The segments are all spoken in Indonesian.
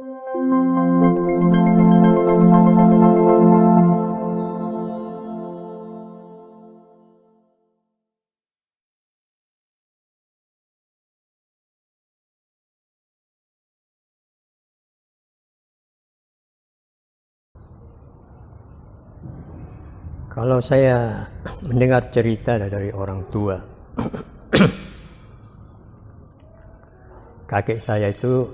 Kalau saya mendengar cerita dari orang tua, kakek saya itu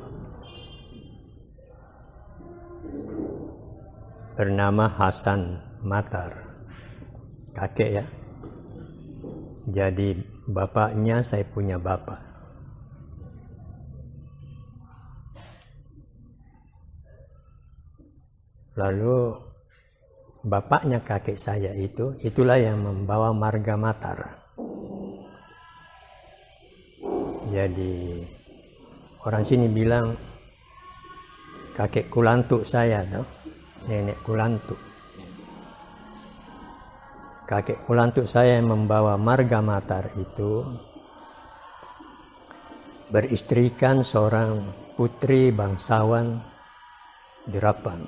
bernama Hasan Matar, kakek ya. Jadi bapaknya saya punya bapak. Lalu bapaknya kakek saya itulah yang membawa marga Matar. Jadi orang sini bilang kakek kulantuk saya, nenek kulantuk. Kakek kulantuk saya yang membawa marga Matar itu beristrikan seorang putri bangsawan di Rapang.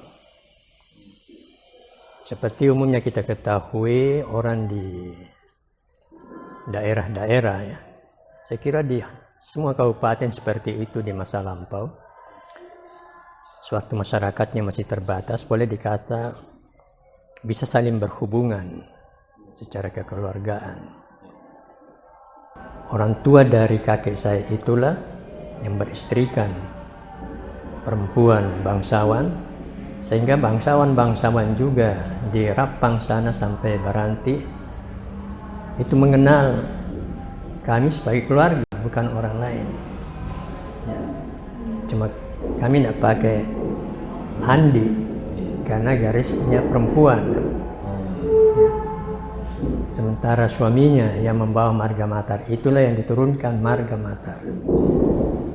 Seperti umumnya kita ketahui, orang di daerah-daerah ya, saya kira di semua kabupaten seperti itu di masa lampau, sewaktu masyarakatnya masih terbatas, boleh dikata bisa saling berhubungan secara kekeluargaan. Orang tua dari kakek saya itulah yang beristrikan perempuan bangsawan, sehingga bangsawan-bangsawan juga di Rapang sana sampai Baranti itu mengenal kami sebagai keluarga, bukan orang lain ya. Cuma kami tidak pakai handi karena garisnya perempuan ya. Sementara suaminya yang membawa marga Matar, itulah yang diturunkan marga Matar.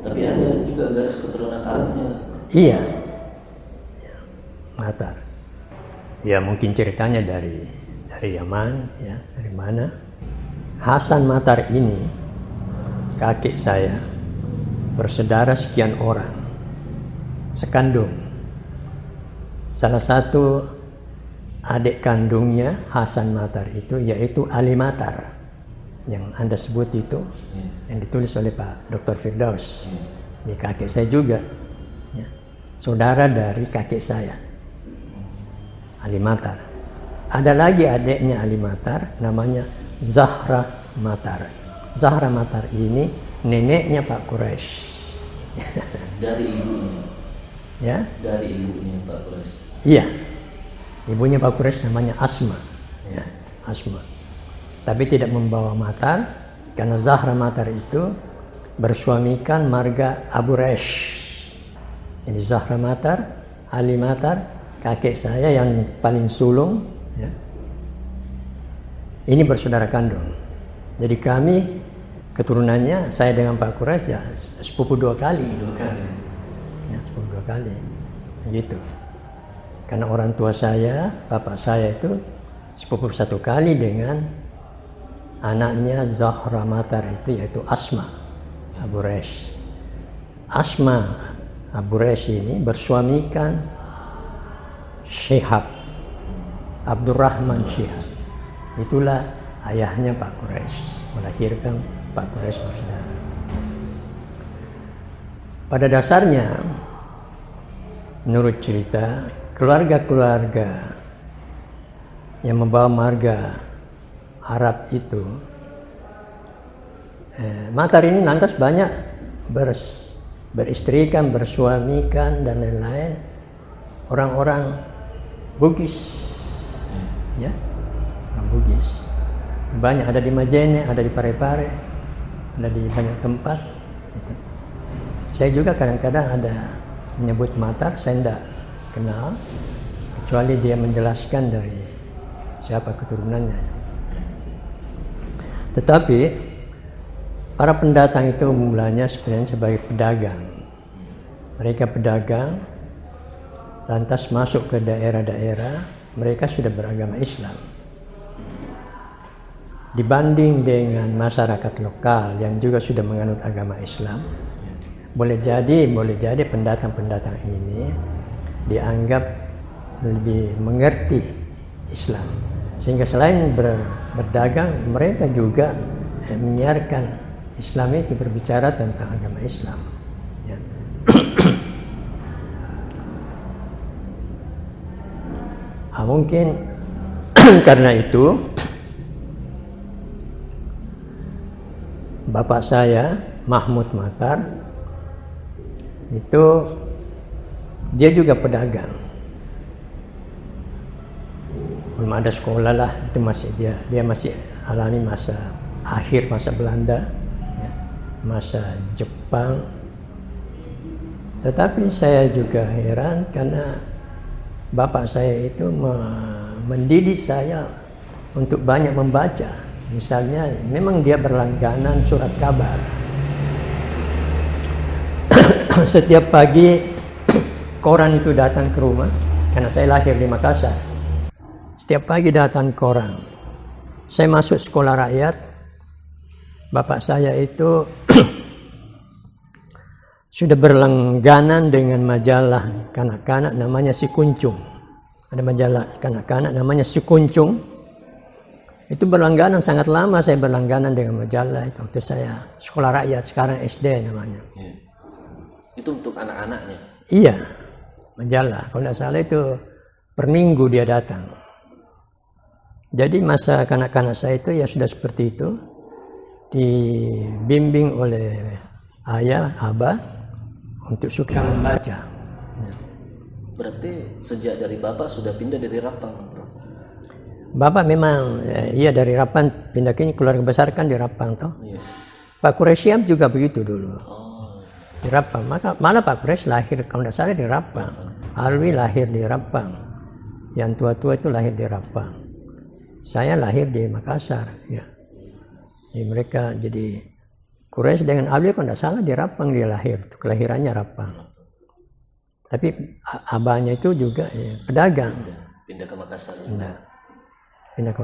Tapi ada juga garis keturunan Arabnya. Iya, Matar. Ya mungkin ceritanya dari Yaman ya, dari mana. Hasan Matar ini kakek saya bersaudara sekian orang, sekandung. Salah satu adik kandungnya Hasan Matar itu yaitu Ali Matar yang Anda sebut itu, yang ditulis oleh Pak Dr. Firdaus. Ini kakek saya juga ya, saudara dari kakek saya Ali Matar. Ada lagi adiknya Ali Matar, namanya Zahra Matar. Zahra Matar ini neneknya Pak Quraisy. Dari ibunya. Ya? Dari ibunya Pak Quraisy. Iya. Ibunya Pak Quraisy namanya Asma. Ya, Asma. Tapi tidak membawa Matar karena Zahra Matar itu bersuamikan marga Abu Resh. Jadi Zahra Matar, Ali Matar, kakek saya yang paling sulung ya, ini bersaudara kandung. Jadi kami keturunannya, saya dengan Pak Quraisy ya sepupu dua kali ya, sepupu dua kali gitu. Karena orang tua saya, bapak saya itu sepupu satu kali dengan anaknya Zahra Matar itu, yaitu Asma Abu Resh. Asma Abu Resh ini bersuamikan Syihab, Abdurrahman Syihab. Itulah ayahnya Pak Quraisy, melahirkan Pak Quraisy bersaudara. Pada dasarnya, menurut cerita, keluarga-keluarga yang membawa marga Arab itu, Matar ini lantas banyak beristrikan, bersuamikan dan lain-lain orang-orang Bugis, ya, orang Bugis. Banyak, ada di Majene, ada di Parepare, ada di banyak tempat. Gitu. Saya juga kadang-kadang ada menyebut Matar, saya tidak kenal, kecuali dia menjelaskan dari siapa keturunannya. Tetapi para pendatang itu mulanya sebenarnya sebagai pedagang. Mereka pedagang, lantas masuk ke daerah-daerah, mereka sudah beragama Islam. Dibanding dengan masyarakat lokal yang juga sudah menganut agama Islam, boleh jadi pendatang-pendatang ini dianggap lebih mengerti Islam, sehingga selain berdagang mereka juga menyiarkan Islam itu, berbicara tentang agama Islam. Ya. Mungkin karena itu bapak saya Mahmud Matar itu dia juga pedagang. Belum ada sekolah lah, itu masih dia masih alami masa akhir masa Belanda, ya, masa Jepang. Tetapi saya juga heran karena bapak saya itu mendidik saya untuk banyak membaca. Misalnya memang dia berlangganan surat kabar. Setiap pagi koran itu datang ke rumah, karena saya lahir di Makassar. Setiap pagi datang koran. Saya masuk sekolah rakyat. Bapak saya itu sudah berlangganan dengan majalah kanak-kanak namanya Si Kuncung. Ada majalah kanak-kanak namanya Si Kuncung. Itu berlangganan sangat lama, saya berlangganan dengan majalah itu waktu saya sekolah rakyat, sekarang SD namanya. Ya. Itu untuk anak-anaknya? Iya, majalah. Kalau tidak salah itu per minggu dia datang. Jadi masa kanak-kanak saya itu ya sudah seperti itu. Dibimbing oleh ayah, abah untuk suka membaca. Berarti sejak dari bapak sudah pindah dari Rapang, bro? Bapak memang iya dari Rapang, pindah ke keluarga besar kan di Rapang toh. Iya. Pak Quraisyam juga begitu dulu. Oh. Di Rapang. Malah Pak Quraisy lahir kalau tidak salah di Rapang. Alwi lahir di Rapang. Yang tua-tua itu lahir di Rapang. Saya lahir di Makassar. Ya. Jadi mereka jadi Quraisy dengan Alwi kalau tidak salah di Rapang dia lahir. Kelahirannya Rapang. Tapi abahnya itu juga pedagang. Pindah ke Makassar. Pindah ke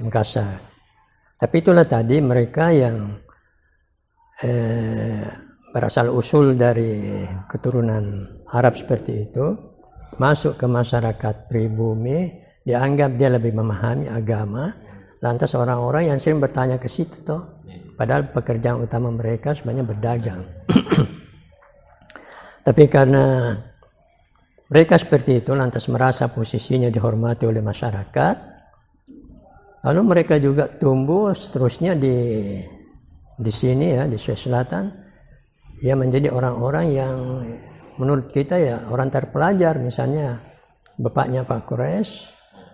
Makassar. Tapi itulah tadi mereka yang berasal usul dari keturunan Arab seperti itu masuk ke masyarakat pribumi, dianggap dia lebih memahami agama. Lantas orang-orang yang sering bertanya ke situ toh, padahal pekerjaan utama mereka sebenarnya berdagang. Tapi karena mereka seperti itu, lantas merasa posisinya dihormati oleh masyarakat, lalu mereka juga tumbuh seterusnya di sini ya, di Sulawesi Selatan, ya menjadi orang-orang yang menurut kita ya orang terpelajar. Misalnya bapaknya Pak Quraisy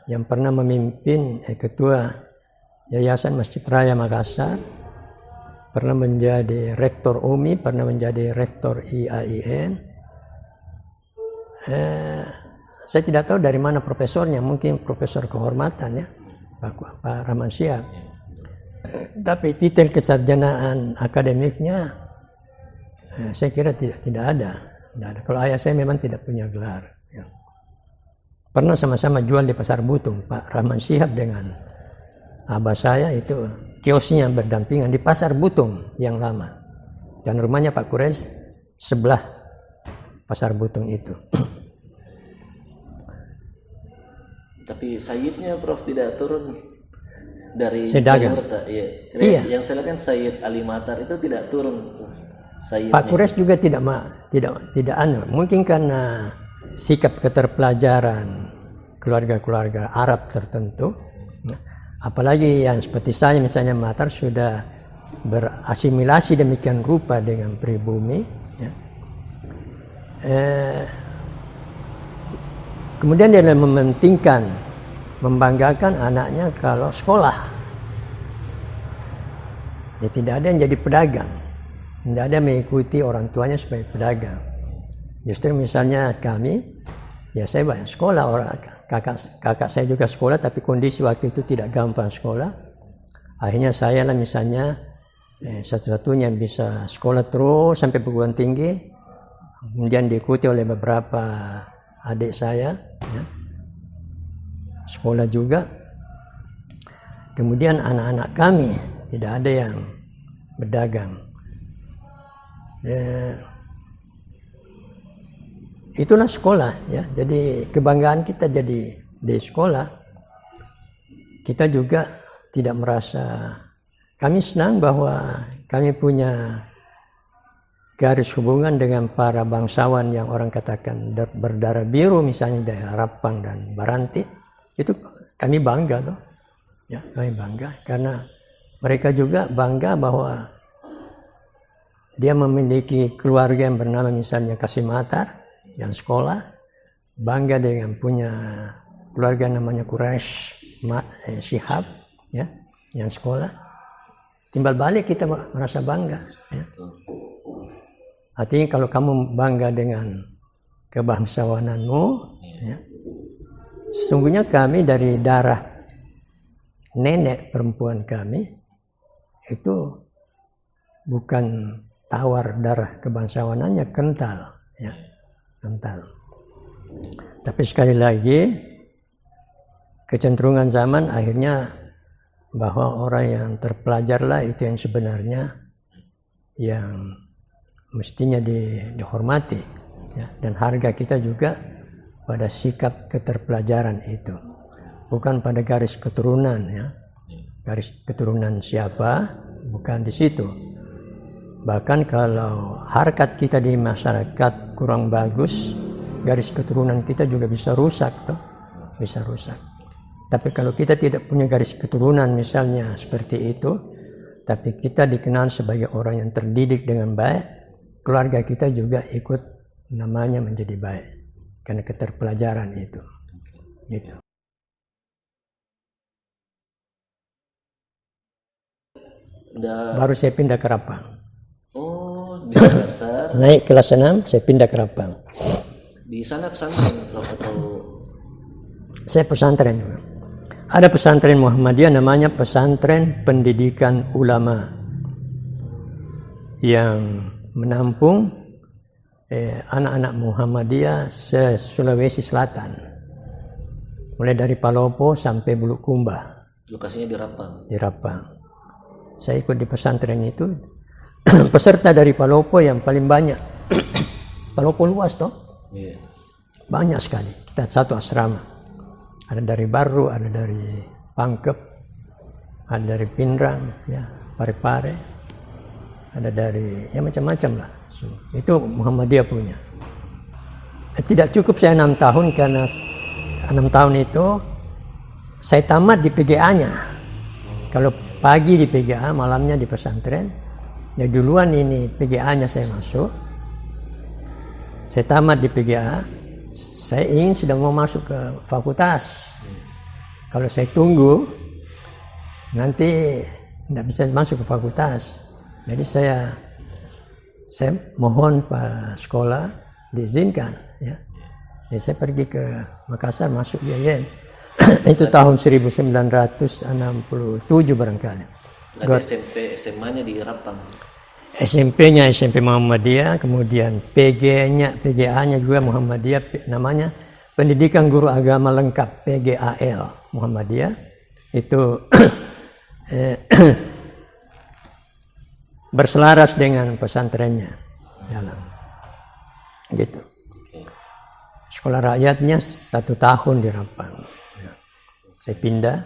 yang pernah memimpin ketua Yayasan Masjid Raya Makassar, pernah menjadi rektor UMI, pernah menjadi rektor IAIN. Saya tidak tahu dari mana profesornya, mungkin profesor kehormatan ya, Pak Rahman Syihab. Tapi titel kesarjanaan akademiknya saya kira tidak ada. Kalau ayah saya memang tidak punya gelar. Ya. Pernah sama-sama jual di Pasar Butung, Pak Rahman Syihab dengan abah saya itu kiosnya berdampingan di Pasar Butung yang lama. Dan rumahnya Pak Quraisy sebelah Pasar Butung itu. Tapi Sayyidnya Prof tidak turun dari Sedagang. Iya. Yang saya lihat kan Sayyid Ali Matar itu tidak turun. Sayyidnya. Pak Quraisy juga tidak mungkin karena sikap keterpelajaran keluarga-keluarga Arab tertentu. Apalagi yang seperti saya misalnya Matar sudah berasimilasi demikian rupa dengan pribumi. Ya. Kemudian dia mementingkan, membanggakan anaknya kalau sekolah. Ya, tidak ada yang jadi pedagang. Tidak ada yang mengikuti orang tuanya sebagai pedagang. Justru misalnya kami, ya saya banyak sekolah, kakak saya juga sekolah, tapi kondisi waktu itu tidak gampang sekolah. Akhirnya saya lah misalnya satu-satunya yang bisa sekolah terus sampai perguruan tinggi. Kemudian diikuti oleh beberapa adik saya, ya. Sekolah juga. Kemudian anak-anak kami tidak ada yang berdagang. itulah sekolah ya. Jadi kebanggaan kita jadi di sekolah. Kita juga tidak merasa, kami senang bahwa kami punya garis hubungan dengan para bangsawan yang orang katakan berdarah biru, misalnya dari Rapang dan Baranti. Itu kami bangga tuh. Ya, kami bangga karena mereka juga bangga bahwa dia memiliki keluarga yang bernama misalnya Kasimatar yang sekolah, bangga dengan punya keluarga namanya Quraisy Shihab ya, yang sekolah. Timbal balik kita merasa bangga ya. Artinya kalau kamu bangga dengan kebangsawananmu ya, sesungguhnya kami dari darah nenek perempuan kami itu bukan tawar darah kebangsawanannya, kental ya, kental. Tapi sekali lagi kecenderungan zaman akhirnya bahwa orang yang terpelajarlah itu yang sebenarnya yang mestinya dihormati ya, dan harga kita juga pada sikap keterpelajaran itu, bukan pada garis keturunan ya. Garis keturunan siapa bukan di situ. Bahkan kalau harkat kita di masyarakat kurang bagus, garis keturunan kita juga bisa rusak toh, bisa rusak. Tapi kalau kita tidak punya garis keturunan misalnya seperti itu, tapi kita dikenal sebagai orang yang terdidik dengan baik, keluarga kita juga ikut namanya menjadi baik karena keterpelajaran itu. Gitu. Baru saya pindah ke Rapang. Oh, di dasar. Naik kelas 6 saya pindah ke Rapang. Di sana pesantren atau? Saya pesantren juga. Ada pesantren Muhammadiyah namanya Pesantren Pendidikan Ulama yang menampung anak-anak Muhammadiyah se-Sulawesi Selatan. Mulai dari Palopo sampai Bulukumba. Lokasinya di Rapang. Di Rapang. Saya ikut di pesantren itu. Peserta dari Palopo yang paling banyak. Palopo luas toh? Yeah. Banyak sekali. Kita satu asrama. Ada dari Baru, ada dari Pangkep, ada dari Pindrang, ya, Parepare, ada dari ya macam-macam lah. So, itu Muhammadiyah punya. Tidak cukup saya 6 tahun karena 6 tahun itu saya tamat di PGA-nya. Kalau pagi di PGA, malamnya di pesantren. Ya duluan ini PGA-nya saya masuk. Saya tamat di PGA. Saya ingin sudah mau masuk ke fakultas. Kalau saya tunggu, nanti tidak bisa masuk ke fakultas. Jadi saya mohon Pak sekolah diizinkan. Ya. Jadi saya pergi ke Makassar masuk IAIN. Itu tahun 1967 barangkali. Berarti SMP, SMA-nya di Rapang. SMP-nya SMP Muhammadiyah, kemudian PGA-nya juga Muhammadiyah, namanya Pendidikan Guru Agama Lengkap PGAL Muhammadiyah. Itu berselaras dengan pesantrennya dalam gitu. Sekolah rakyatnya 1 tahun di Rapang. Ya. Saya pindah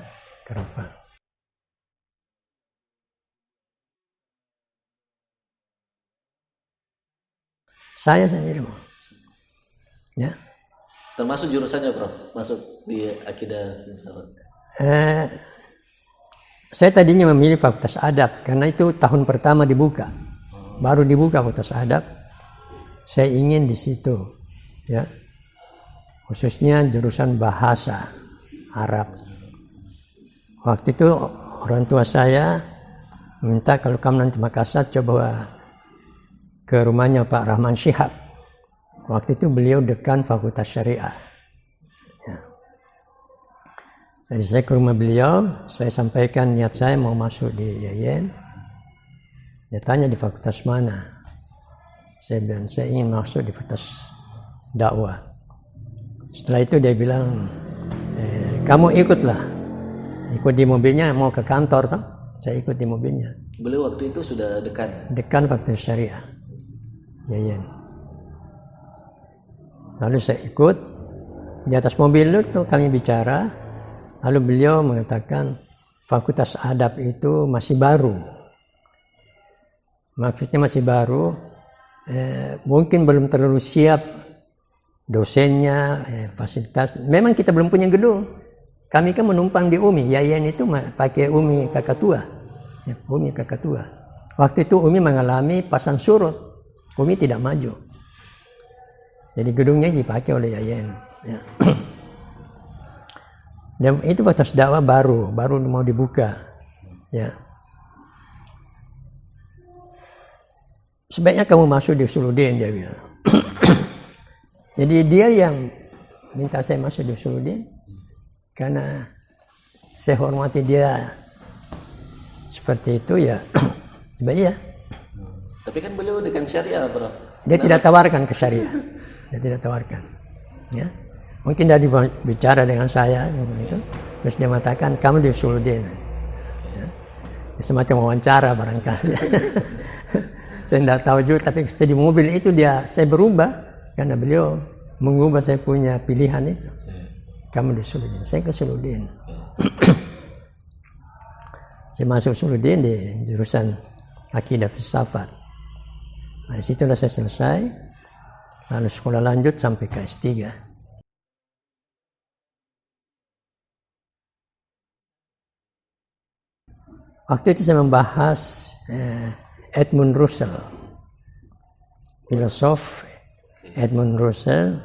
ke Rapang. Saya sendiri mau. Ya. Termasuk jurusannya, Prof? Masuk di akidah. Saya tadinya memilih Fakultas Adab karena itu tahun pertama dibuka. Baru dibuka Fakultas Adab. Saya ingin di situ, ya. Khususnya jurusan bahasa Arab. Waktu itu orang tua saya minta kalau kamu nanti Makassar coba ke rumahnya Pak Rahman Shihab. Waktu itu beliau dekan Fakultas Syariah. Ya. Jadi saya ke rumah beliau, saya sampaikan niat saya mau masuk di IAIN. Dia tanya di fakultas mana. Saya bilang saya ingin masuk di Fakultas Dakwah. Setelah itu dia bilang, kamu ikutlah. Ikut di mobilnya mau ke kantor toh. Saya ikut di mobilnya. Beliau waktu itu sudah dekan. Dekan Fakultas Syariah. IAIN. Lalu saya ikut di atas mobil itu kami bicara. Lalu beliau mengatakan Fakultas Adab itu masih baru. Maksudnya masih baru, mungkin belum terlalu siap dosennya, fasilitas. Memang kita belum punya gedung. Kami kan menumpang di UMI. Yayan itu pakai UMI Kakatua. Ya, UMI Kakatua. Waktu itu UMI mengalami pasang surut. UMI tidak maju. Jadi gedungnya dipakai oleh Yayan. Ya. Dan itu Fakultas Dakwah baru mau dibuka. Ya. Sebaiknya kamu masuk di Usuluddin, dia bilang. Jadi dia yang minta saya masuk di Usuluddin. Karena saya hormati dia seperti itu ya. Iya. Tapi kan beliau dengan syariah, Bro. Dia tidak tawarkan ke syariah. Dia tidak tawarkan. Ya. Mungkin dia bicara dengan saya gitu. Terus dia mengatakan kamu di Usuluddin. Ya. Semacam wawancara barangkali. Saya tidak tahu juga, tapi di mobil itu saya berubah karena beliau mengubah saya punya pilihan itu. Kamu di Usuluddin, saya ke Usuluddin. Saya masuk Usuluddin di jurusan Akidah Filsafat. Nah, di situlah saya selesai. Lalu sekolah lanjut sampai ke S3. Waktu itu saya membahas Edmund Russell, filosof Edmund Russell,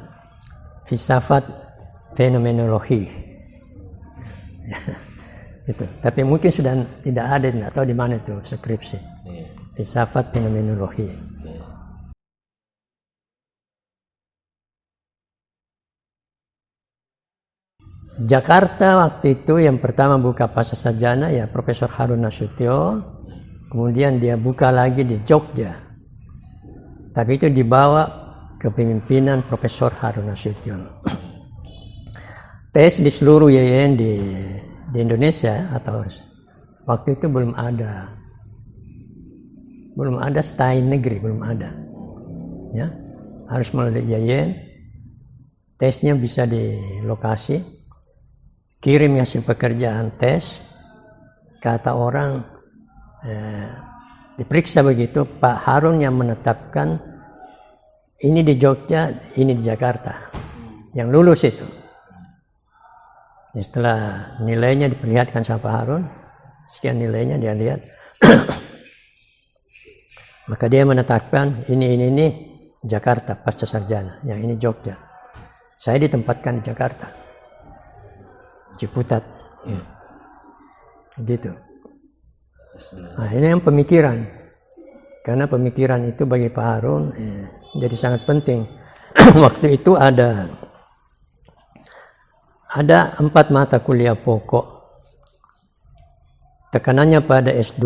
filsafat fenomenologi. Itu. Tapi mungkin sudah tidak ada, tidak tahu di mana itu skripsi. Filsafat fenomenologi. Jakarta waktu itu yang pertama buka pasca sarjana ya Profesor Harun Nasution. Kemudian dia buka lagi di Jogja. Tapi itu dibawa kepemimpinan Profesor Harun Nasution. Tes di seluruh YN di Indonesia atau waktu itu belum ada stay negeri, belum ada. Ya, harus melalui YN. Tesnya bisa di lokasi, kirim hasil pekerjaan tes, kata orang diperiksa begitu, Pak Harun yang menetapkan ini di Jogja, ini di Jakarta, yang lulus itu. Setelah nilainya diperlihatkan sama Pak Harun, sekian nilainya dia lihat, maka dia menetapkan ini Jakarta pasca sarjana, yang ini Jogja. Saya ditempatkan di Jakarta, Ciputat, gitu. Nah, ini yang pemikiran, karena pemikiran itu bagi Pak Harun jadi sangat penting. Waktu itu ada 4 mata kuliah pokok, tekanannya pada S2,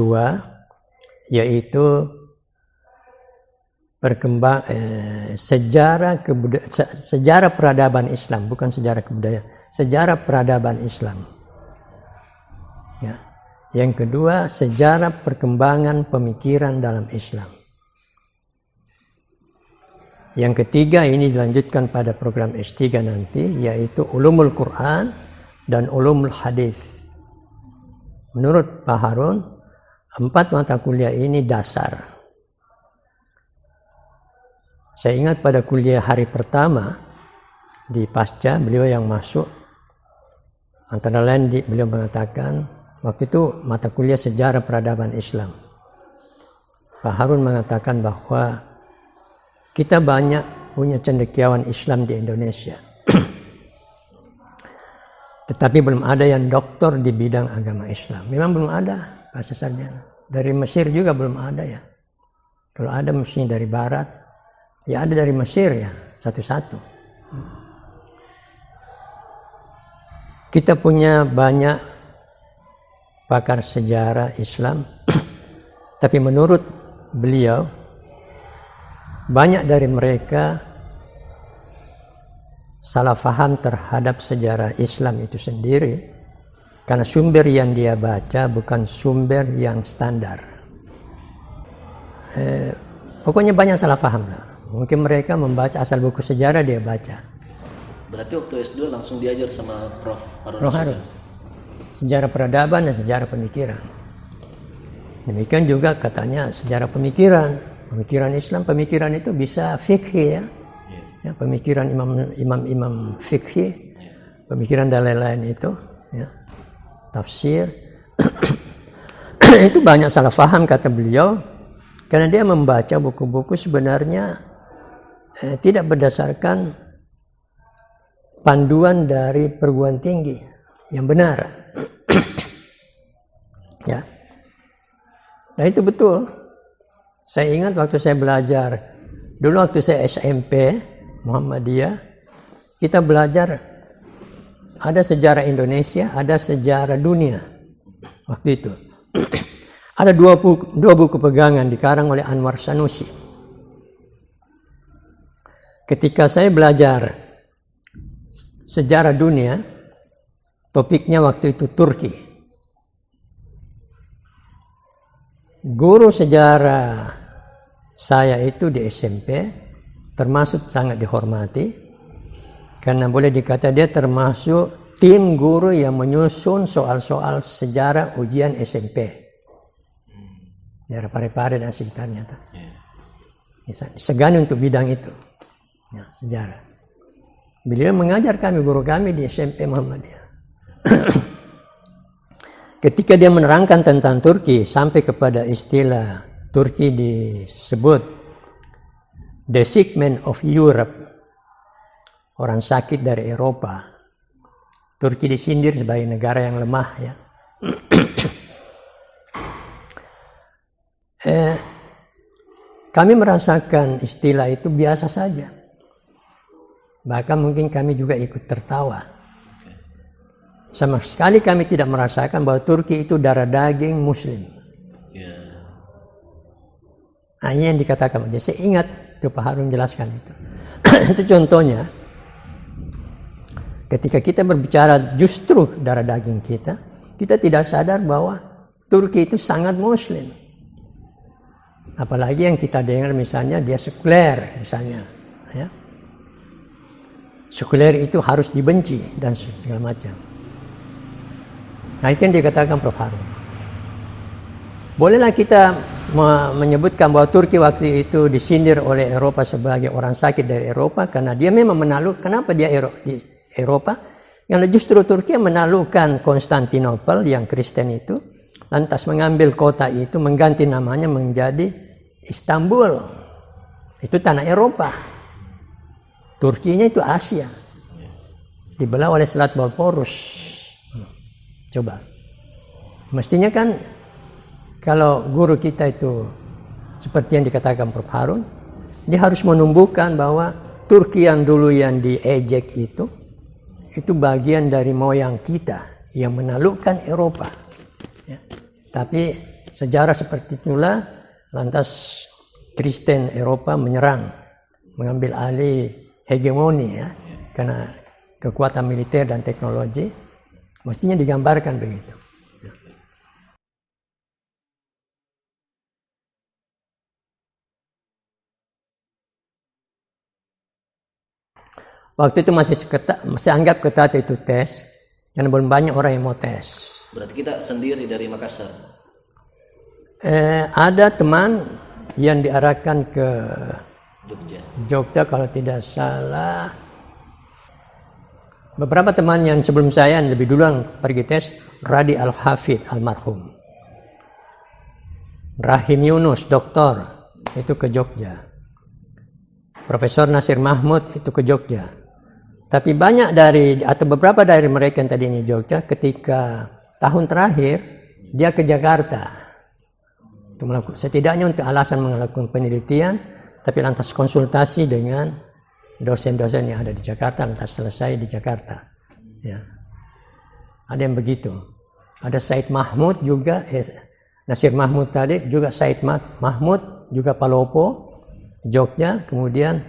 yaitu sejarah peradaban Islam, bukan sejarah kebudayaan, sejarah peradaban Islam. Ya. Yang kedua, sejarah perkembangan pemikiran dalam Islam. Yang ketiga, ini dilanjutkan pada program S3 nanti, yaitu Ulumul Quran dan Ulumul Hadis. Menurut Pak Harun, 4 mata kuliah ini dasar. Saya ingat pada kuliah hari pertama di pasca, beliau yang masuk, antara lain beliau mengatakan, waktu itu mata kuliah sejarah peradaban Islam. Pak Harun mengatakan bahwa kita banyak punya cendekiawan Islam di Indonesia. Tetapi belum ada yang doktor di bidang agama Islam. Memang belum ada pasca sarjana. Dari Mesir juga belum ada ya. Kalau ada mesti dari Barat. Ya ada dari Mesir ya, satu-satu. Kita punya banyak pakar sejarah Islam. Tapi menurut beliau, banyak dari mereka salah faham terhadap sejarah Islam itu sendiri karena sumber yang dia baca bukan sumber yang standar. Pokoknya banyak salah faham lah. Mungkin mereka membaca asal buku sejarah dia baca. Berarti waktu S2 langsung diajar sama Prof. Harun Prof. Harun. Sejarah peradaban dan sejarah pemikiran. Demikian juga katanya sejarah pemikiran. Pemikiran Islam, pemikiran itu bisa fikih ya. Ya, pemikiran imam fikih, pemikiran dan lain-lain itu, ya. Tafsir. Itu banyak salah paham kata beliau, karena dia membaca buku-buku sebenarnya tidak berdasarkan panduan dari perguruan tinggi yang benar. Ya. Nah itu betul. Saya ingat waktu saya belajar, dulu waktu saya SMP, Muhammadiyah, kita belajar ada sejarah Indonesia, ada sejarah dunia. Waktu itu. Ada dua buku pegangan dikarang oleh Anwar Sanusi. Ketika saya belajar sejarah dunia, topiknya waktu itu Turki. Guru sejarah saya itu di SMP termasuk sangat dihormati, karena boleh dikata dia termasuk tim guru yang menyusun soal-soal sejarah ujian SMP. Daerah Parepare dan sekitarnya. Segan untuk bidang itu. Ya, sejarah. Beliau mengajar kami, guru kami di SMP Muhammadiyah. Ketika dia menerangkan tentang Turki sampai kepada istilah Turki disebut the sick man of Europe, orang sakit dari Eropa. Turki disindir sebagai negara yang lemah ya. Kami merasakan istilah itu biasa saja. Bahkan mungkin kami juga ikut tertawa. Sama sekali kami tidak merasakan bahwa Turki itu darah daging Muslim. Nah ini yang dikatakan. Jadi saya ingat itu Pak Harun jelaskan itu. Itu contohnya. Ketika kita berbicara justru darah daging kita, kita tidak sadar bahwa Turki itu sangat Muslim. Apalagi yang kita dengar misalnya dia sekuler misalnya. Ya. Sekuler itu harus dibenci dan segala macam. Nah itu yang dikatakan Prof. Harun. Bolehlah kita menyebutkan bahwa Turki waktu itu disindir oleh Eropa sebagai orang sakit dari Eropa karena dia memang menakluk. Kenapa dia di Eropa? Karena justru Turki menaklukkan Konstantinopel yang Kristen itu, lantas mengambil kota itu, mengganti namanya menjadi Istanbul. Itu tanah Eropa. Turkinya itu Asia. Dibelah oleh Selat Bosporus. Coba. Mestinya kan kalau guru kita itu seperti yang dikatakan Prof. Harun, dia harus menumbuhkan bahwa Turki yang dulu yang diejek itu bagian dari moyang kita yang menaklukkan Eropa. Ya. Tapi sejarah seperti itulah lantas Kristen Eropa menyerang, mengambil alih hegemoni ya, karena kekuatan militer dan teknologi, mestinya digambarkan begitu. Waktu itu masih anggap ketat itu tes, karena belum banyak orang yang mau tes. Berarti kita sendiri dari Makassar? Ada teman yang diarahkan ke Jogja kalau tidak salah. Beberapa teman yang sebelum saya yang lebih dulu yang pergi tes, Radi Al-Hafid almarhum. Rahim Yunus, doktor, itu ke Jogja. Profesor Nasir Mahmud itu ke Jogja. Tapi banyak atau beberapa dari mereka yang tadi ini Jogja, ketika tahun terakhir, dia ke Jakarta. Setidaknya untuk alasan melakukan penelitian, tapi lantas konsultasi dengan dosen-dosen yang ada di Jakarta, lantas selesai di Jakarta. Ya. Ada yang begitu. Ada Said Mahmud juga, Nasir Mahmud tadi, juga Said Mahmud, juga Palopo, Jogja, kemudian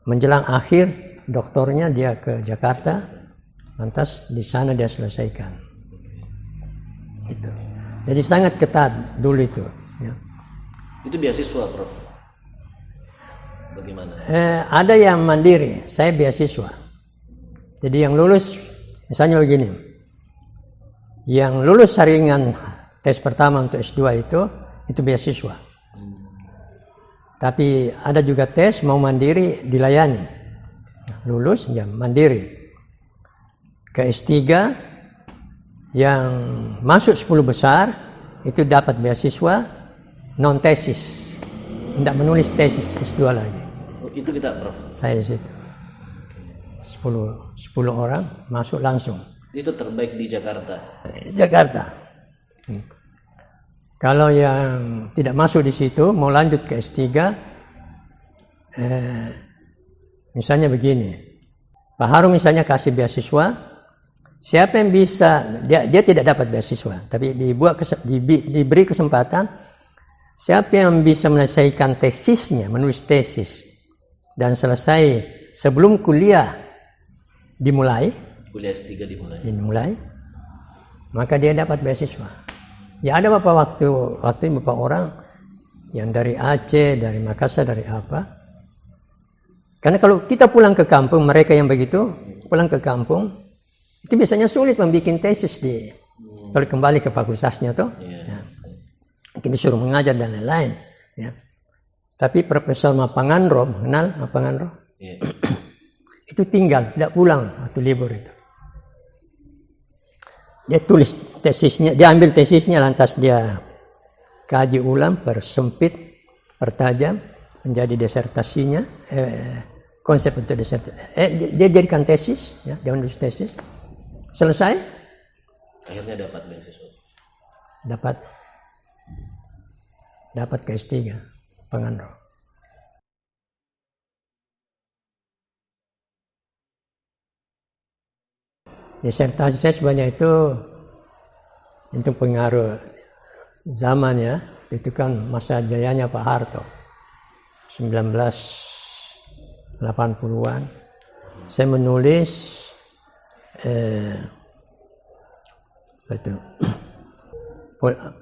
menjelang akhir doktornya dia ke Jakarta, lantas di sana dia selesaikan. Itu. Jadi sangat ketat dulu itu. Ya. Itu beasiswa, Prof? Bagaimana? Ada yang mandiri, saya beasiswa. Jadi yang lulus, misalnya begini, yang lulus saringan tes pertama untuk S2 itu beasiswa. Tapi ada juga tes mau mandiri dilayani. Lulus ya mandiri. Ke S3 yang masuk 10 besar itu dapat beasiswa non tesis. Tidak menulis tesis S2 lagi. Itu kita, Prof. Saya di situ. 10 orang masuk langsung. Itu terbaik di Jakarta. Jakarta. Kalau yang tidak masuk di situ mau lanjut ke S3, misalnya begini, Pak Harum misalnya kasih beasiswa, siapa yang bisa, dia tidak dapat beasiswa, tapi diberi kesempatan, siapa yang bisa menyelesaikan tesisnya, menulis tesis, dan selesai sebelum kuliah dimulai, Kuliah S3 dimulai, maka dia dapat beasiswa. Ya ada waktu beberapa orang yang dari Aceh, dari Makassar, dari apa. Karena kalau kita pulang ke kampung, mereka yang begitu pulang ke kampung, itu biasanya sulit membuat tesis kalau kembali ke fakultasnya tuh. Ya. Mungkin disuruh mengajar dan lain-lain. Ya. Tapi Profesor Mapangandro, kenal Mapangandro? Yeah. Itu tinggal, tidak pulang waktu libur itu. Dia tulis tesisnya, dia ambil tesisnya, lantas dia kaji ulang, persempit, pertajam, menjadi disertasinya, konsep untuk disertasi. Dia jadikan tesis, ya, dia menulis tesis. Selesai. Akhirnya dapat beasiswa. Dapat ke S3, Pangandro. Disertasi saya sebanyak itu untuk pengaruh zaman ya, itu kan masa jayanya Pak Harto 1980-an. Saya menulis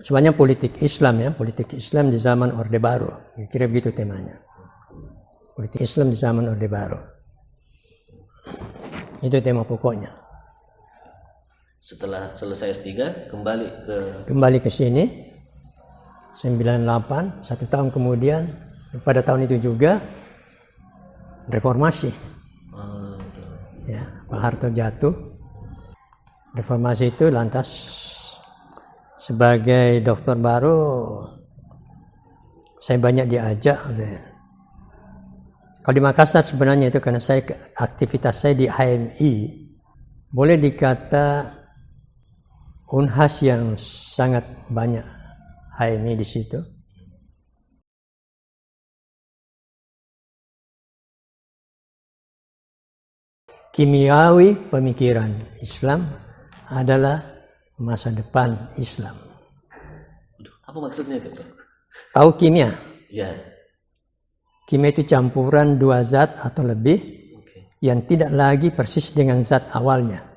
sebenarnya politik Islam ya, politik Islam di zaman Orde Baru, kira begitu temanya. Politik Islam di zaman Orde Baru. Itu tema pokoknya. Setelah selesai S3 kembali ke sini 98, 1 tahun kemudian pada tahun itu juga reformasi. Ya, Pak Harto jatuh. Reformasi itu lantas sebagai dokter baru saya banyak diajak. Kalau di Makassar sebenarnya itu karena aktivitas saya di HMI, boleh dikata Unhas yang sangat banyak HMI di situ. Kimiawi pemikiran Islam adalah masa depan Islam. Apa maksudnya itu? Tahu kimia? Ya. Kimia itu campuran 2 zat atau lebih yang tidak lagi persis dengan zat awalnya.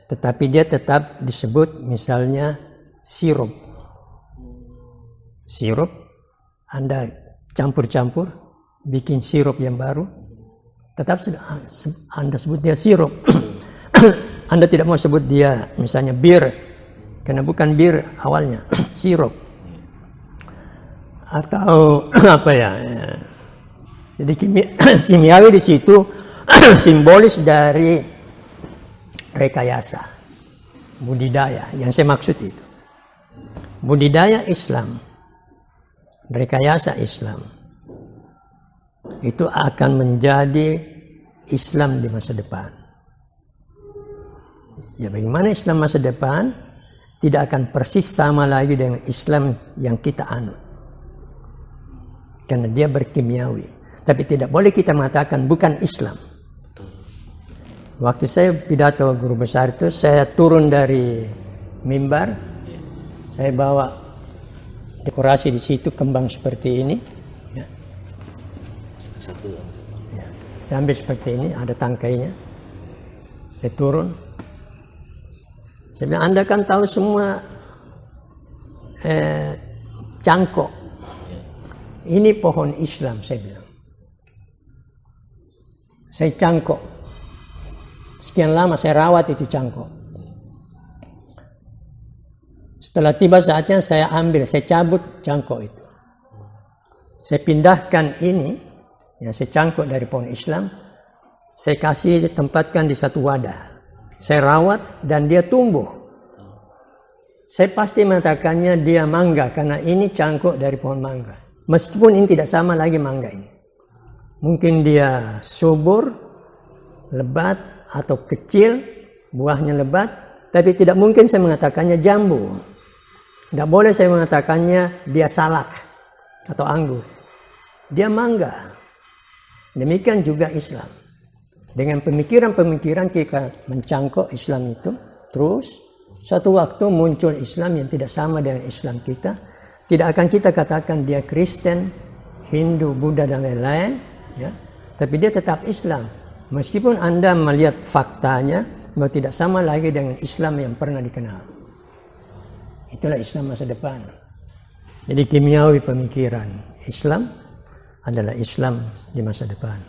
Tetapi dia tetap disebut misalnya sirup. Sirup, Anda campur-campur, bikin sirup yang baru, tetap Anda sebut dia sirup. Anda tidak mau sebut dia misalnya bir, karena bukan bir awalnya, sirup. Atau apa ya? Jadi kimiawi di situ simbolis dari rekayasa, budidaya, yang saya maksud itu. Budidaya Islam, rekayasa Islam, itu akan menjadi Islam di masa depan. Ya bagaimana Islam masa depan tidak akan persis sama lagi dengan Islam yang kita anut. Karena dia berkimiawi. Tapi tidak boleh kita mengatakan bukan Islam. Waktu saya pidato guru besar itu, saya turun dari mimbar, saya bawa dekorasi di situ, kembang seperti ini. Ya. Ya. Saya ambil seperti ini, ada tangkainya. Saya turun. Saya bilang, Anda kan tahu semua cangkok. ini pohon Islam, saya bilang. Saya cangkok. Sekian lama saya rawat itu cangkok. Setelah tiba saatnya saya ambil, saya cabut cangkok itu. Saya pindahkan ini, yang saya cangkok dari pohon Islam, saya kasih tempatkan di satu wadah. Saya rawat dan dia tumbuh. Saya pasti mengatakannya dia mangga karena ini cangkok dari pohon mangga. Meskipun ini tidak sama lagi mangga ini. Mungkin dia subur, lebat, atau kecil, buahnya lebat, tapi tidak mungkin saya mengatakannya jambu. Tidak boleh saya mengatakannya dia salak atau anggur. Dia mangga. Demikian juga Islam. Dengan pemikiran-pemikiran kita mencangkok Islam itu, terus suatu waktu muncul Islam yang tidak sama dengan Islam kita. Tidak akan kita katakan dia Kristen, Hindu, Buddha, dan lain-lain. Ya, tapi dia tetap Islam. Meskipun Anda melihat faktanya, bahwa tidak sama lagi dengan Islam yang pernah dikenal. Itulah Islam masa depan. Jadi kimiawi pemikiran Islam adalah Islam di masa depan.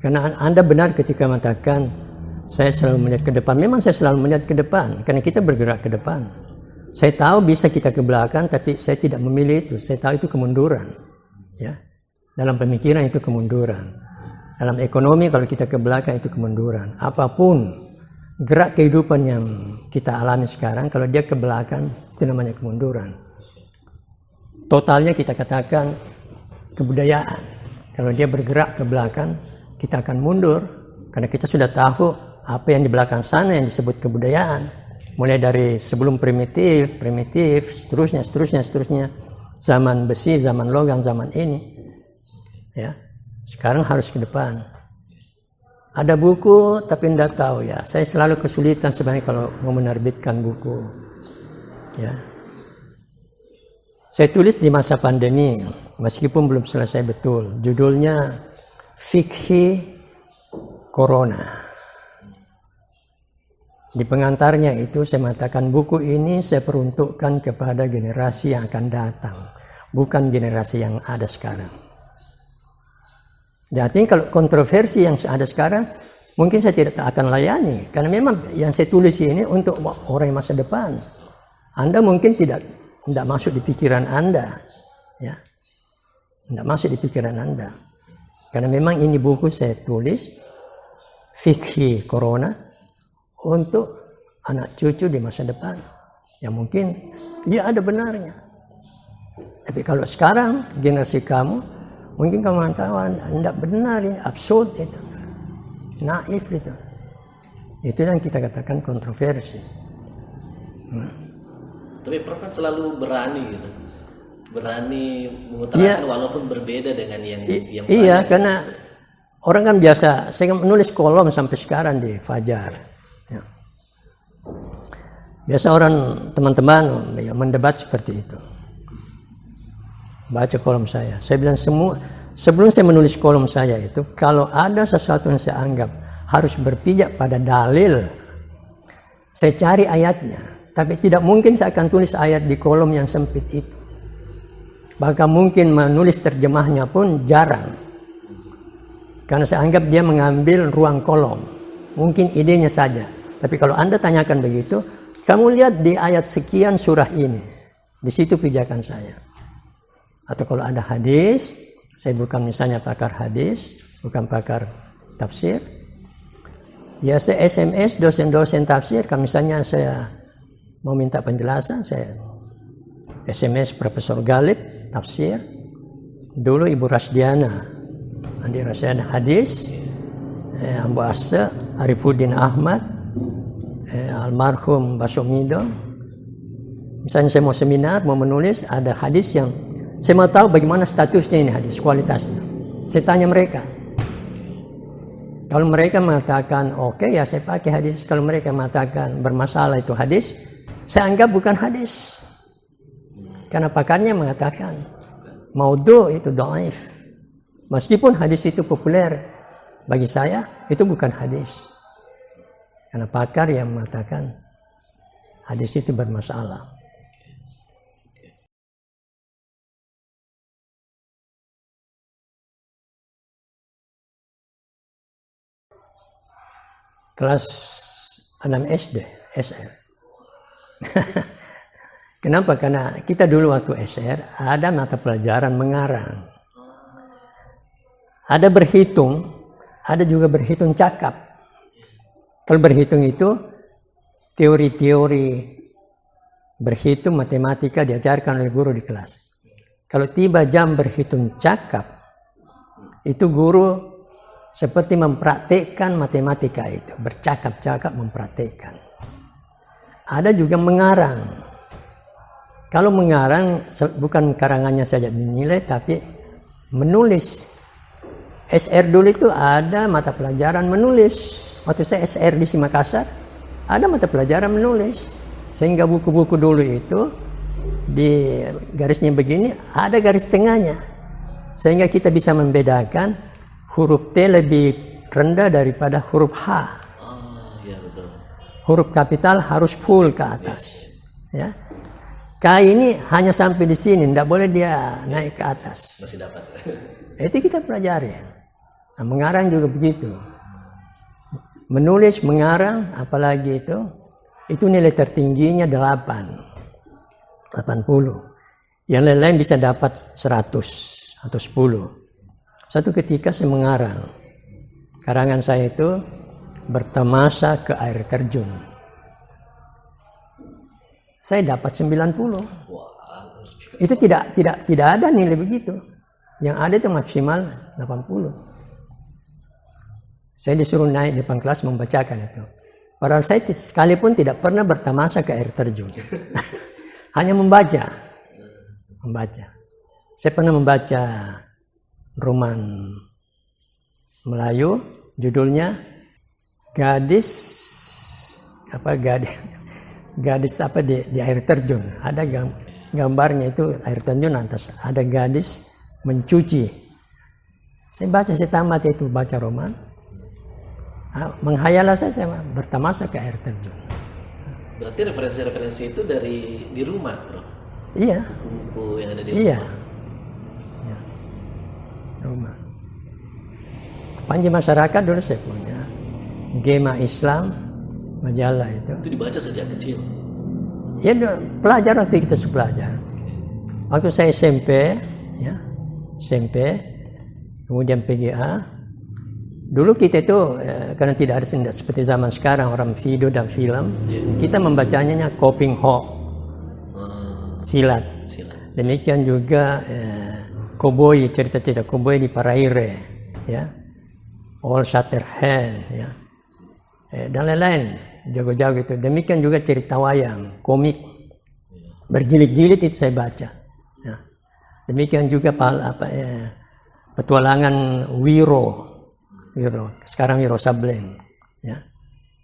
Karena Anda benar ketika mengatakan saya selalu melihat ke depan. Memang saya selalu melihat ke depan, karena kita bergerak ke depan. Saya tahu bisa kita ke belakang, tapi saya tidak memilih itu. Saya tahu itu kemunduran. Ya, dalam pemikiran itu kemunduran. Dalam ekonomi kalau kita ke belakang itu kemunduran. Apapun gerak kehidupan yang kita alami sekarang, kalau dia ke belakang itu namanya kemunduran. Totalnya kita katakan kebudayaan. Kalau dia bergerak ke belakang, kita akan mundur. Karena kita sudah tahu apa yang di belakang sana yang disebut kebudayaan. Mulai dari sebelum primitif, seterusnya. Zaman besi, zaman logam, zaman ini. Ya, sekarang harus ke depan. Ada buku, tapi tidak tahu ya. Saya selalu kesulitan sebenarnya kalau mau menerbitkan buku. Ya, saya tulis di masa pandemi, meskipun belum selesai betul. Judulnya Fikhi Corona. Di pengantarnya itu saya mengatakan buku ini saya peruntukkan kepada generasi yang akan datang, bukan generasi yang ada sekarang. Jadi kalau kontroversi yang ada sekarang, mungkin saya tidak akan layani, karena memang yang saya tulis ini untuk orang masa depan. Anda mungkin tidak masuk di pikiran Anda, ya, tidak masuk di pikiran Anda, karena memang ini buku saya tulis Fikhi Corona untuk anak cucu di masa depan. Yang mungkin ya ada benarnya. Tapi kalau sekarang generasi kamu, mungkin kamu mengatakan tidak benar, ini absurd itu. Naif itu. Itu yang kita katakan kontroversi. Tapi Prof kan selalu berani gitu. Berani mengutarakan walaupun berbeda dengan yang iya, karena orang kan biasa, saya menulis kolom sampai sekarang di Fajar. Ya. Biasa orang teman-teman ya, mendebat seperti itu. Baca kolom saya bilang semua, sebelum saya menulis kolom saya itu, kalau ada sesuatu yang saya anggap harus berpijak pada dalil, saya cari ayatnya. Tapi tidak mungkin saya akan tulis ayat di kolom yang sempit itu. Bahkan mungkin menulis terjemahnya pun jarang. Karena saya anggap dia mengambil ruang kolom. Mungkin idenya saja. Tapi kalau Anda tanyakan begitu, kamu lihat di ayat sekian surah ini. Di situ pijakan saya. Atau kalau ada hadis, saya bukan misalnya pakar hadis, bukan pakar tafsir. Ya saya SMS dosen-dosen tafsir, kalau misalnya saya mau minta penjelasan, saya SMS Profesor Galib, tafsir. Dulu Ibu Rasdiana, Andi Rasdiana hadis, Ambu Asa, Arifuddin Ahmad, almarhum Basumido. Misalnya saya mau seminar, mau menulis, ada hadis yang saya mau tahu bagaimana statusnya ini hadis, kualitasnya. Saya tanya mereka. Kalau mereka mengatakan oke, ya saya pakai hadis. Kalau mereka mengatakan bermasalah itu hadis, saya anggap bukan hadis. Karena pakarnya mengatakan maudhu itu dhaif. Meskipun hadis itu populer bagi saya itu bukan hadis. Karena pakar yang mengatakan hadis itu bermasalah. Kelas 6 SD, SR. Kenapa? Karena kita dulu waktu SR ada mata pelajaran mengarang. Ada berhitung, ada juga berhitung cakap. Kalau berhitung itu teori-teori berhitung matematika diajarkan oleh guru di kelas. Kalau tiba jam berhitung cakap, itu guru seperti mempraktekkan matematika itu, bercakap-cakap mempraktekkan. Ada juga mengarang. Kalau mengarang bukan karangannya saja dinilai, tapi menulis. SR dulu itu ada mata pelajaran menulis. Waktu saya SR di Makassar, ada mata pelajaran menulis. Sehingga buku-buku dulu itu di garisnya begini, ada garis tengahnya. Sehingga kita bisa membedakan huruf T lebih rendah daripada huruf H. Oh, iya betul. Huruf kapital harus full ke atas. Ya. K ini hanya sampai di sini, tidak boleh dia naik ke atas. Masih dapat. Itu kita pelajari. Nah, mengarang juga begitu. Menulis, mengarang, apalagi itu nilai tertingginya 80. Yang lain-lain bisa dapat 100 atau 10. Satu ketika saya mengarang. Karangan saya itu bertemasa ke air terjun. Saya dapat 90. Itu tidak ada nilai begitu. Yang ada itu maksimal 80. Saya disuruh naik depan kelas membacakan itu. Padahal saya sekalipun tidak pernah bertemasa ke air terjun. Hanya membaca. Saya pernah membaca roman Melayu, judulnya gadis di air terjun. Ada gambarnya itu air terjun atas, ada gadis mencuci. Saya tamat itu baca roman. Menghayalah saya bertamasa ke air terjun. Berarti referensi-referensi itu di rumah, bro? Iya. Buku-buku yang ada di rumah. Iya. Rumah. Panji Masyarakat dulu saya punya. Gema Islam, majalah itu. Itu dibaca sejak kecil? Ya, pelajar waktu kita pelajar. Waktu saya SMP, kemudian PGA. Dulu kita itu, karena tidak ada seperti zaman sekarang, orang video dan film, kita membacanya Koping Ho, silat. Demikian juga Koboi, cerita-cerita Koboi di Paraire, ya, All Shatterhand, ya, dan lain-lain, jago-jago itu. Demikian juga cerita wayang, komik, berjilid-jilid itu saya baca. Ya. Demikian juga petualangan Wiro, sekarang Wiro Sableng, ya.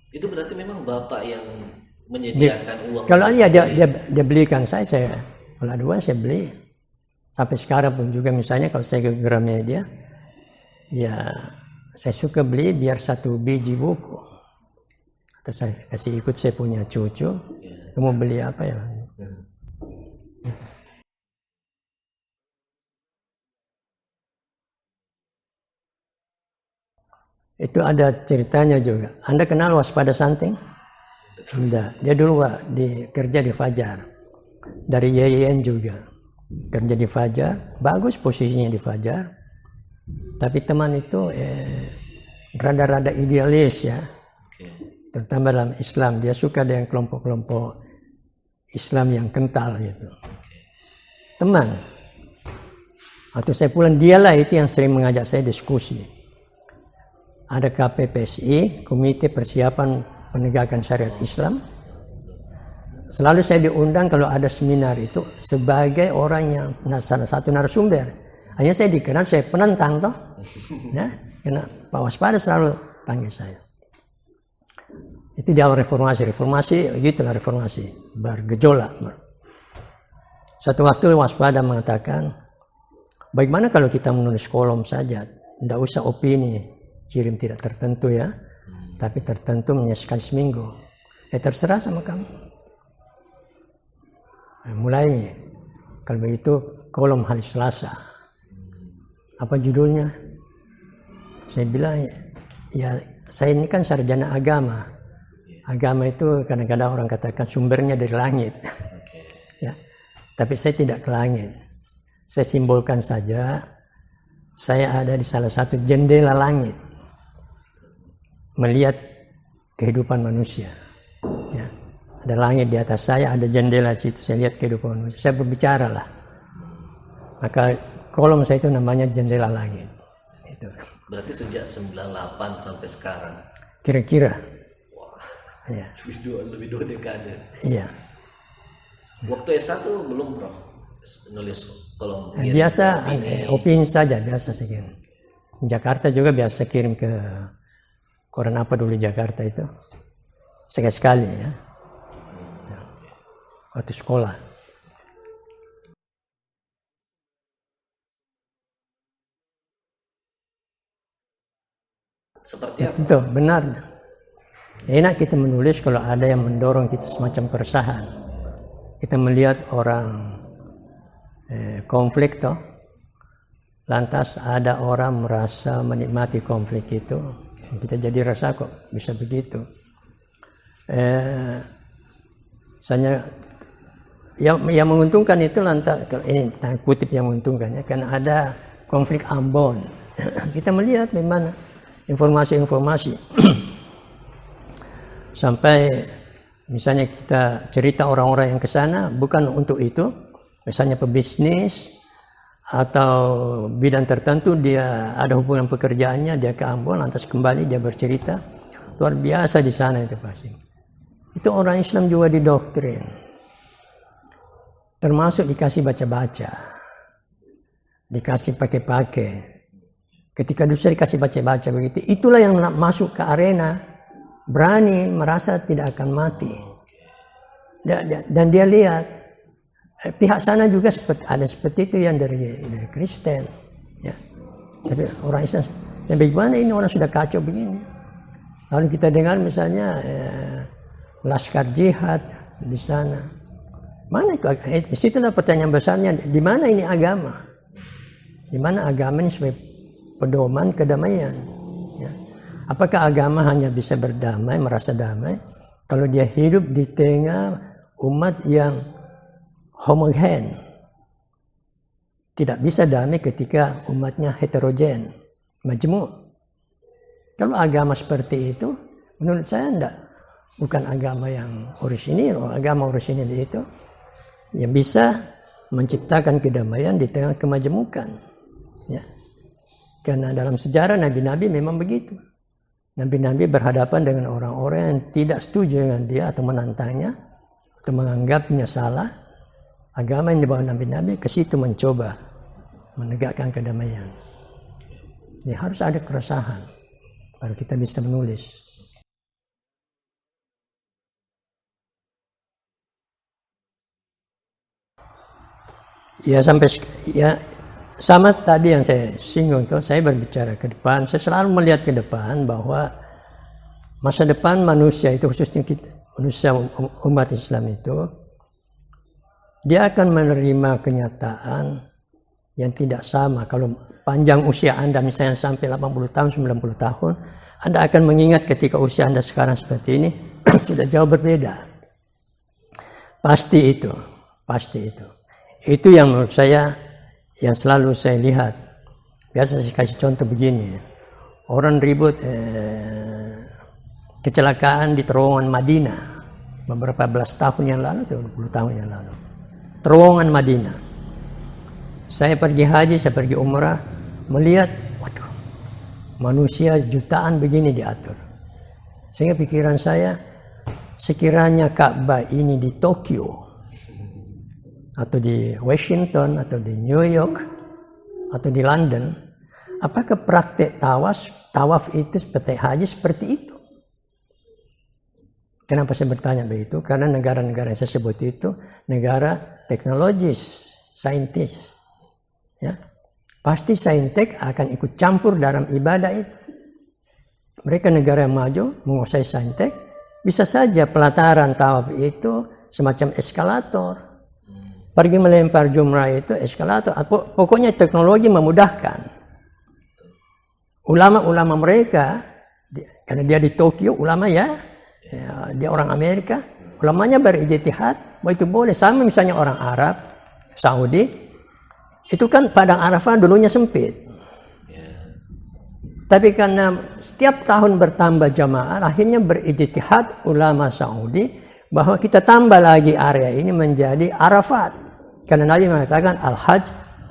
Itu berarti memang Bapak yang menyediakan uang? Kalau dia belikan saya kalau ada uang saya beli. Sampai sekarang pun juga misalnya kalau saya ke Gramedia, ya saya suka beli biar 1 biji buku. Atau saya kasih ikut saya punya cucu, mau beli apa ya. Itu ada ceritanya juga. Anda kenal Waspada Santing? Tidak. Dia dulu kerja di Fajar. Dari YYN juga. Kerja di Fajar, bagus posisinya di Fajar, tapi teman itu rada-rada idealis ya, terutama dalam Islam. Dia suka dengan kelompok-kelompok Islam yang kental gitu. Teman, waktu saya pulang dialah itu yang sering mengajak saya diskusi. Ada KPPSI, Komite Persiapan Penegakan Syariat Islam. Selalu saya diundang kalau ada seminar itu sebagai orang yang salah satu narasumber. Hanya saya dikenal, saya penentang toh. Ya, karena Pak Waspada selalu panggil saya. Itu di awal reformasi gitulah reformasi, bergejolak. Satu waktu Waspada mengatakan, bagaimana kalau kita menulis kolom saja, tidak usah opini kirim tidak tertentu ya, tapi tertentu sekali seminggu. Terserah sama kamu. Mulai nih, kalau begitu kolom hari Selasa. Apa judulnya? Saya bilang, ya saya ini kan sarjana agama. Agama itu kadang-kadang orang katakan sumbernya dari langit. Ya, tapi saya tidak ke langit. Saya simbolkan saja, saya ada di salah satu jendela langit. Melihat kehidupan manusia. Ya. Ada langit di atas saya, ada jendela di situ, saya lihat kehidupan manusia. Saya berbicara lah. Maka kolom saya itu namanya jendela langit. Itu. Berarti sejak 98 sampai sekarang? Kira-kira. Wah, ya. lebih dua dekade. Iya. Waktu S1 belum bro? Nulis kolom? Biasa, opini saja, biasa segini. Di Jakarta juga biasa kirim ke koran apa dulu Jakarta itu. Sekali-sekali ya. Waktu sekolah. Seperti apa? Itu benar. Enak kita menulis kalau ada yang mendorong kita semacam keresahan. Kita melihat orang konflik toh. Lantas ada orang merasa menikmati konflik itu. Kita jadi rasa kok bisa begitu. Misalnya yang menguntungkan itu lantas ini tanda kutip yang menguntungkannya karena ada konflik Ambon. Kita melihat bagaimana informasi-informasi sampai misalnya kita cerita orang-orang yang ke sana bukan untuk itu, misalnya pebisnis atau bidang tertentu dia ada hubungan pekerjaannya, dia ke Ambon lantas kembali dia bercerita luar biasa di sana itu pasti. Itu orang Islam juga didoktrin, termasuk dikasih baca-baca, dikasih pakai-pakai. Ketika dosa dikasih baca-baca begitu, itulah yang masuk ke arena, berani merasa tidak akan mati. Dan dia lihat pihak sana juga ada seperti itu yang dari Kristen, ya. Tapi orang Islam, dan bagaimana ini orang sudah kacau begini? Lalu kita dengar misalnya laskar jihad di sana. Mana itu? Disitulah pertanyaan besarnya. Di mana ini agama? Di mana agama ini sebagai pedoman kedamaian? Ya. Apakah agama hanya bisa berdamai, merasa damai, kalau dia hidup di tengah umat yang homogen? Tidak bisa damai ketika umatnya heterogen, majmuk. Kalau agama seperti itu, menurut saya bukan agama yang orisinil. Agama orisinil itu yang bisa menciptakan kedamaian di tengah kemajemukan. Ya. Karena dalam sejarah nabi-nabi memang begitu. Nabi-nabi berhadapan dengan orang-orang yang tidak setuju dengan dia atau menantangnya atau menganggapnya salah. Agama yang dibawa nabi-nabi ke situ mencoba menegakkan kedamaian. Jadi harus ada keresahan baru kita bisa menulis. Ya sampai ya sama tadi yang saya singgung tuh, saya berbicara ke depan, saya selalu melihat ke depan bahwa masa depan manusia itu, khususnya kita, manusia umat Islam itu, dia akan menerima kenyataan yang tidak sama. Kalau panjang usia Anda misalnya sampai 80 tahun, 90 tahun, Anda akan mengingat ketika usia Anda sekarang seperti ini sudah jauh berbeda. Pasti itu, pasti itu. Itu yang menurut saya, yang selalu saya lihat. Biasa saya kasih contoh begini. Orang ribut kecelakaan di terowongan Madinah beberapa belas tahun yang lalu, atau 20 tahun yang lalu. Terowongan Madinah. Saya pergi haji, saya pergi umrah, melihat, waduh, manusia jutaan begini diatur. Sehingga pikiran saya, sekiranya Ka'bah ini di Tokyo, atau di Washington, atau di New York, atau di London, apakah praktek tawaf itu seperti haji seperti itu? Kenapa saya bertanya begitu? Karena negara-negara yang saya sebut itu negara teknologis, saintis. Ya. Pasti saintek akan ikut campur dalam ibadah itu. mereka negara yang maju menguasai saintek, bisa saja pelataran tawaf itu semacam eskalator. Pergi melempar jumrah itu eskalator. Pokoknya teknologi memudahkan. Ulama-ulama mereka, karena dia di Tokyo, ulama ya dia orang Amerika, ulamanya berijtihad, bahwa itu boleh. Sama misalnya orang Arab, Saudi, itu kan padang Arafah dulunya sempit. Tapi karena setiap tahun bertambah jamaah, akhirnya berijtihad ulama Saudi bahwa kita tambah lagi area ini menjadi Arafat. Karena Nabi mengatakan Al-Hajj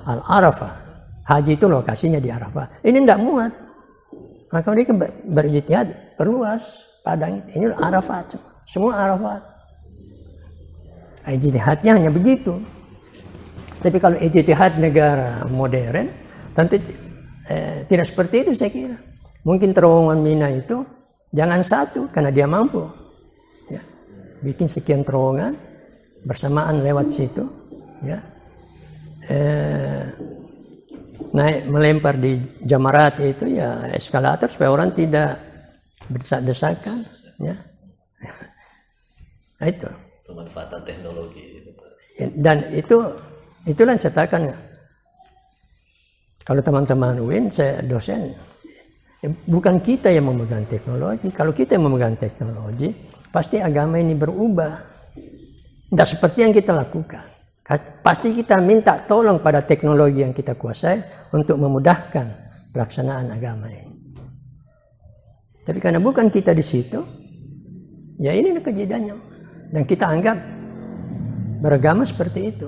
Al-Arafah. Haji itu lokasinya di Arafah. Ini tidak muat. Maka mereka berijtihad, perluas padang ini Arafat. Semua Arafat. Ijtihadnya hanya begitu. Tapi kalau ijtihad negara modern, tentu tidak seperti itu saya kira. Mungkin terowongan Mina itu jangan satu karena dia mampu. Ya. Bikin sekian terowongan bersamaan lewat situ. Ya. Naik melempar di jamarat itu ya eskalator supaya orang tidak berdesak-desakan. Ya. Nah, itu. Pemanfaatan teknologi. Dan itulah saya katakan. Kalau teman-teman UIN, saya dosen, bukan kita yang memegang teknologi. Kalau kita yang memegang teknologi, pasti agama ini berubah. Tidak seperti yang kita lakukan. Pasti kita minta tolong pada teknologi yang kita kuasai untuk memudahkan pelaksanaan agama ini. Tapi karena bukan kita di situ, ya ini kejadiannya. Dan kita anggap beragama seperti itu.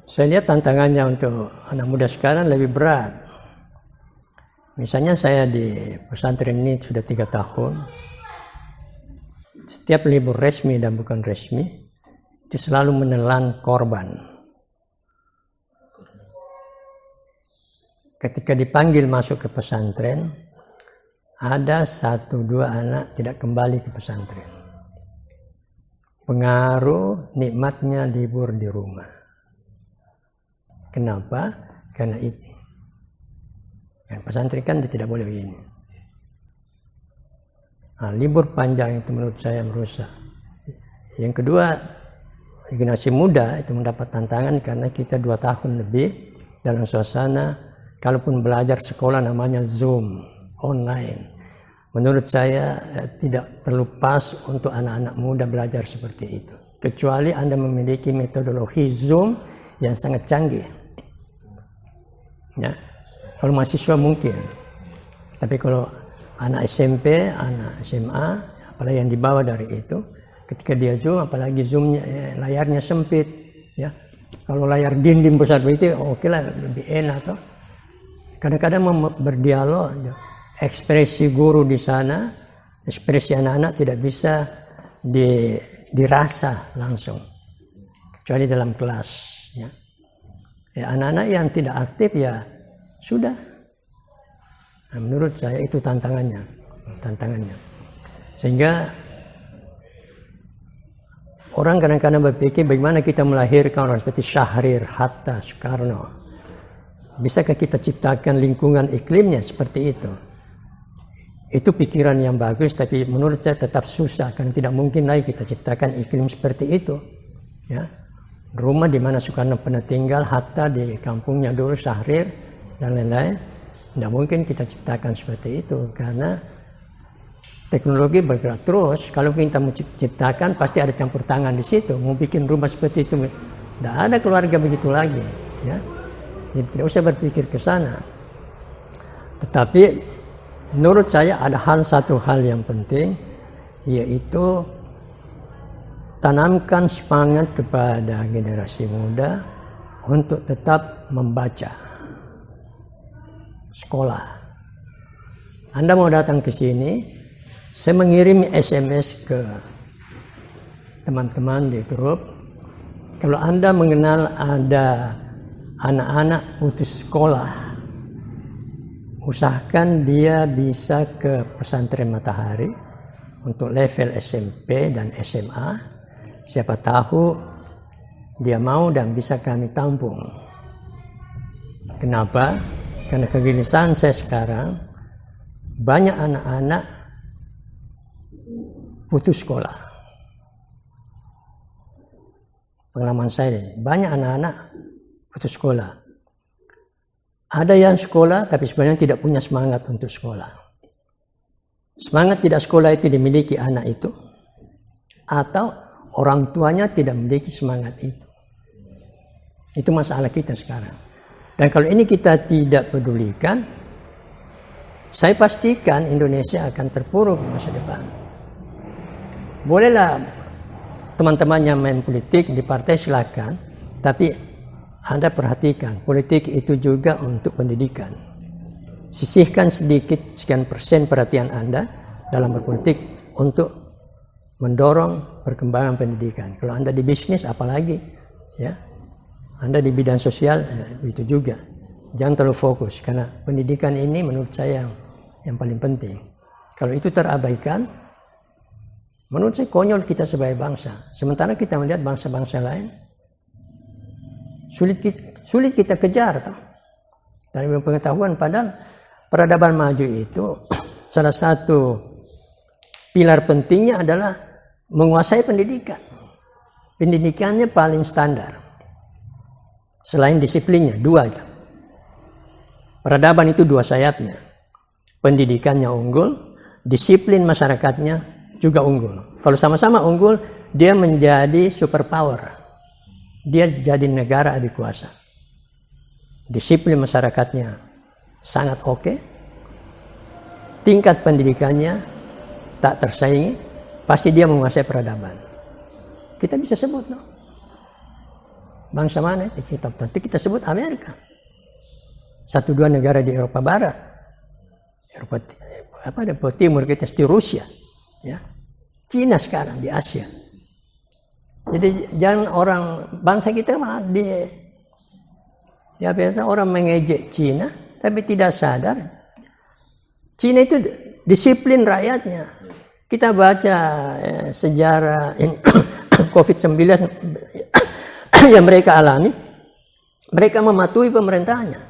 Saya lihat tantangannya untuk anak muda sekarang lebih berat. Misalnya saya di pesantren ini sudah 3 tahun. Setiap libur resmi dan bukan resmi, itu selalu menelan korban. Ketika dipanggil masuk ke pesantren, ada 1-2 anak tidak kembali ke pesantren. Pengaruh nikmatnya libur di rumah. Kenapa? Karena ini. Dan pesantren kan tidak boleh begini. Nah, libur panjang itu menurut saya merusak. Yang kedua, generasi muda itu mendapat tantangan karena kita 2 tahun lebih dalam suasana, kalaupun belajar sekolah namanya Zoom, online. Menurut saya tidak terlepas untuk anak-anak muda belajar seperti itu. Kecuali Anda memiliki metodologi Zoom yang sangat canggih. Ya, kalau mahasiswa mungkin, tapi kalau anak SMP, anak SMA, apalagi yang dibawa dari itu, ketika dia Zoom, apalagi Zoomnya layarnya sempit, ya. Kalau layar dinding besar begitu, oke lah, lebih enak toh. Kadang-kadang berdialog, ekspresi guru di sana, ekspresi anak-anak tidak bisa dirasa langsung, kecuali dalam kelas, ya. Ya, anak-anak yang tidak aktif ya sudah. Nah, menurut saya itu tantangannya. Sehingga orang kadang-kadang berpikir bagaimana kita melahirkan orang seperti Syahrir, Hatta, Soekarno. Bisakah kita ciptakan lingkungan iklimnya seperti itu? Itu pikiran yang bagus, tapi menurut saya tetap susah karena tidak mungkin lagi kita ciptakan iklim seperti itu. Ya. Rumah di mana Soekarno pernah tinggal, Hatta di kampungnya dulu, Syahrir dan lain-lain, tidak mungkin kita ciptakan seperti itu karena teknologi bergerak terus. Kalau kita mau ciptakan pasti ada campur tangan di situ. Mau bikin rumah seperti itu, tidak ada keluarga begitu lagi, ya. Jadi tidak usah berpikir ke sana. Tetapi menurut saya ada satu hal yang penting, yaitu tanamkan semangat kepada generasi muda untuk tetap membaca. Sekolah. Anda mau datang ke sini, saya mengirim SMS ke teman-teman di grup. Kalau Anda mengenal ada anak-anak putus sekolah, usahakan dia bisa ke pesantren Matahari untuk level SMP dan SMA. Siapa tahu dia mau dan bisa kami tampung. Kenapa? Karena kegelisahan saya sekarang, banyak anak-anak putus sekolah. Pengalaman saya, banyak anak-anak putus sekolah. Ada yang sekolah tapi sebenarnya tidak punya semangat untuk sekolah. Semangat tidak sekolah itu dimiliki anak itu, atau orang tuanya tidak memiliki semangat itu. Itu masalah kita sekarang. Dan kalau ini kita tidak pedulikan, saya pastikan Indonesia akan terpuruk masa depan. Bolehlah teman-teman yang main politik di partai silakan, tapi Anda perhatikan, politik itu juga untuk pendidikan. Sisihkan sedikit sekian persen perhatian Anda dalam berpolitik untuk mendorong perkembangan pendidikan. Kalau Anda di bisnis apalagi, ya. Anda di bidang sosial, ya, itu juga. Jangan terlalu fokus, karena pendidikan ini menurut saya yang paling penting. Kalau itu terabaikan, menurut saya konyol kita sebagai bangsa. Sementara kita melihat bangsa-bangsa lain, sulit kita kejar. Dari pengetahuan, padahal peradaban maju itu salah satu pilar pentingnya adalah menguasai pendidikan. Pendidikannya paling standar. Selain disiplinnya, dua itu. Peradaban itu dua sayapnya. Pendidikannya unggul, disiplin masyarakatnya juga unggul. Kalau sama-sama unggul, dia menjadi superpower. Dia jadi negara adikuasa. Disiplin masyarakatnya sangat oke. Tingkat pendidikannya tak tersaingi, pasti dia menguasai peradaban. Kita bisa sebut, no? Bangsa mana itu? Tentu kita sebut Amerika. 1-2 negara di Eropa Barat, Eropa Timur, kita seperti Rusia, ya. Cina sekarang di Asia. Jadi jangan orang bangsa kita malah biasa orang mengejek Cina, tapi tidak sadar Cina itu disiplin rakyatnya. Kita baca sejarah COVID-19 yang mereka alami, mereka mematuhi pemerintahnya.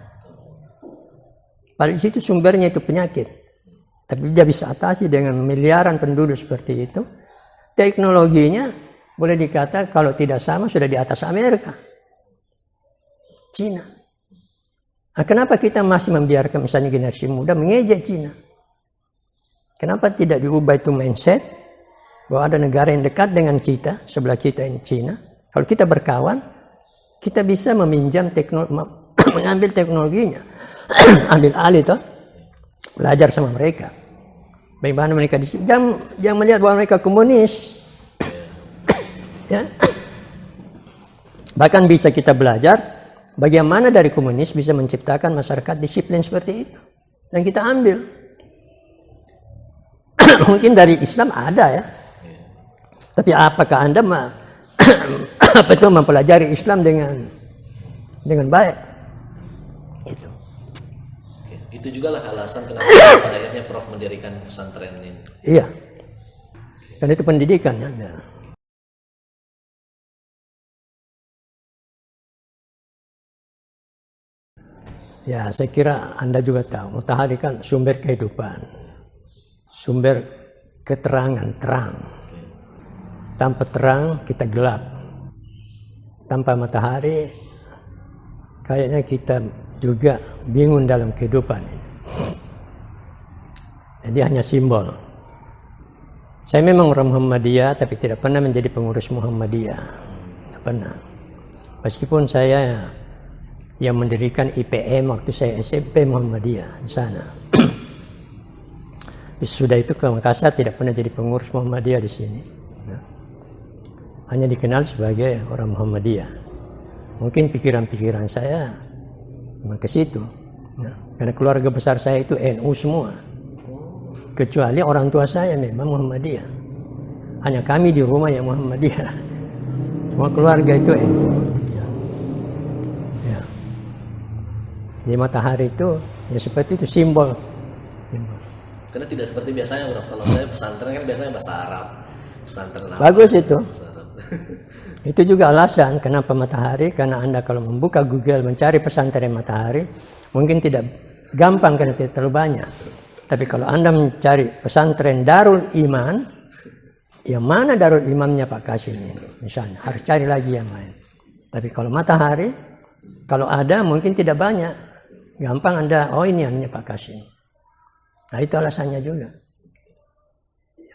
Pada situ sumbernya itu penyakit, tapi dia bisa atasi dengan miliaran penduduk seperti itu. Teknologinya boleh dikata kalau tidak sama sudah di atas Amerika, Cina. Nah, kenapa kita masih membiarkan misalnya generasi muda mengejek Cina? Kenapa tidak diubah itu mindset bahwa ada negara yang dekat dengan kita, sebelah kita ini Cina. Kalau kita berkawan, kita bisa meminjam mengambil teknologinya, ambil alih toh, belajar sama mereka. Bagaimana mereka jangan melihat bahwa mereka komunis. Ya. Bahkan bisa kita belajar bagaimana dari komunis bisa menciptakan masyarakat disiplin seperti itu. Dan kita ambil. Mungkin dari Islam ada ya. Tapi apakah Anda mempelajari Islam dengan baik? Itu. Itu juga lah alasan kenapa pada akhirnya Prof mendirikan pesantren ini. Iya. Karena itu pendidikan ya. Ya, saya kira Anda juga tahu, matahari kan sumber kehidupan, sumber keterangan, terang. Tanpa terang kita gelap. Tanpa matahari kayaknya kita juga bingung dalam kehidupan ini. Jadi hanya simbol. Saya memang orang Muhammadiyah tapi tidak pernah menjadi pengurus Muhammadiyah. Tidak pernah. Meskipun saya yang mendirikan IPM waktu saya SMP Muhammadiyah di sana. Sudah itu ke Makassar tidak pernah jadi pengurus Muhammadiyah di sini. Hanya dikenal sebagai orang Muhammadiyah. Mungkin pikiran-pikiran saya memang ke situ. Karena keluarga besar saya itu NU semua. Kecuali orang tua saya memang Muhammadiyah. Hanya kami di rumah yang Muhammadiyah. Semua keluarga itu NU. Ya. Di matahari itu ya seperti itu simbol. Karena tidak seperti biasanya, bro. Kalau saya pesantren kan biasanya bahasa Arab. Pesantren apa? Bagus itu. Itu juga alasan kenapa matahari, karena Anda kalau membuka Google mencari pesantren matahari, mungkin tidak gampang karena tidak terlalu banyak. Tapi kalau Anda mencari pesantren Darul Iman, yang mana Darul Imamnya Pak Kasim ini, misalnya, harus cari lagi yang lain. Tapi kalau matahari, kalau ada mungkin tidak banyak. Gampang Anda, oh ini anaknya Pak Kasim. Nah itu alasannya juga.